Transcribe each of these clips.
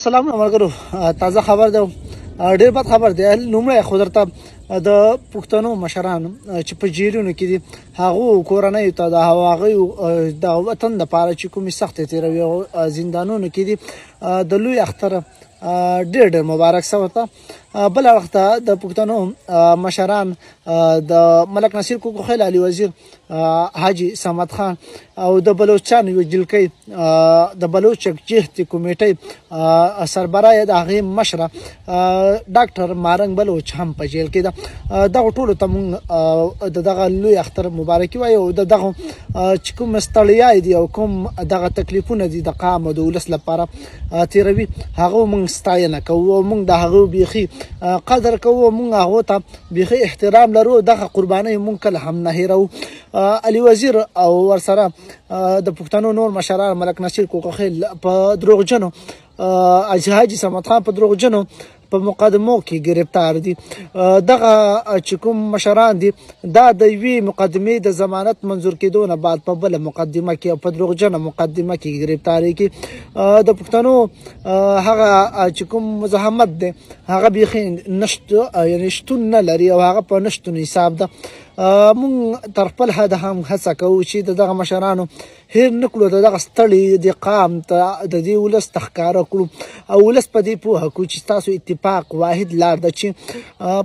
سلام ملګرو تازه خبر ده ډېر بد خبر دی لومړی خو درته د پښتنو مشران چې په جیلونو کې دي هغو کورنیو ته د هغوی د وطن دپاره چې کومې سختې تېروي زندانونو کې دي د لوی اختر ډېر مبارک سه ورته بله وخته د پښتنو مشران د ملک نصیر کوکو خیل علي وزیر حاجي صمد خان او د بلوچستان یو جلکۍ د بلوچ جهتي کمیټۍ سربراه د هغې مشره ډاکټر مارنګ بلوچ هم په جیل کې ده دغو ټولو ته مونږ د دغه لوی اختر مبارکي وایو او د دغو چې کوم ستړیاوې دي او کوم دغه تکلیفونه دي د قام او د ولس لپاره تېروي هغه مونږ ستاینه کوو او مونږ د هغو بیخي قدر کوو مونږ هغو ته بیخي احترام لرو دغه قربانۍ مونږ کله هم نه هیرو علي وزیر او ورسره د پښتنو نور مشران ملک نصیر کوکو خیل په دروغجنو حاجي صمد خان په دروغجنو په مقدمو کې گرفتار دي دغه چې کوم مشران دي دا د یوې مقدمې د ضمانت منظور کېدو نه بعد په بله مقدمه کې او په دروغجنه مقدمه کې گرفتاري کې د پښتنو هغه چې کوم مزاحمت دی هغه بیخي نشته یعنې شتون نه لري او هغه په نشتون حساب ده مونږ تر خپل حده هم هڅه کوو چې د دغه مشرانو هیر نه کړو د دغه ستړي د قام ته د دې ولس ته ښکاره کړو او ولس په دې پوهه کړو چې ستاسو اتفاق واحد لار ده چې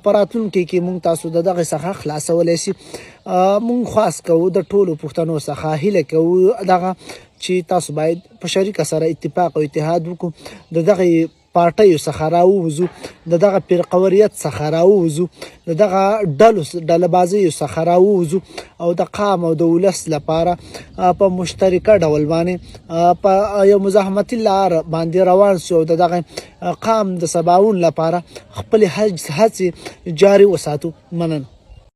په راتلونکي کې مونږ تاسو د دغې څخه خلاصولی سي مونږ خواست کوو د ټولو پښتنو څخه هیله کوو دغه چې تاسو باید په شریکه سره اتفاق او اتحاد وکړو د دغې پارټیو څخه راووځو د دغه فرقوریت څخه راووځو د دغه ډلهبازیو څخه راووځو او د قام او د ولس لپاره په مشترکه ډول باندې په یو مزاحمتي لار باندې روان سو او د دغه قام د سباوون لپاره خپلې هڅې جاري وساتو مننه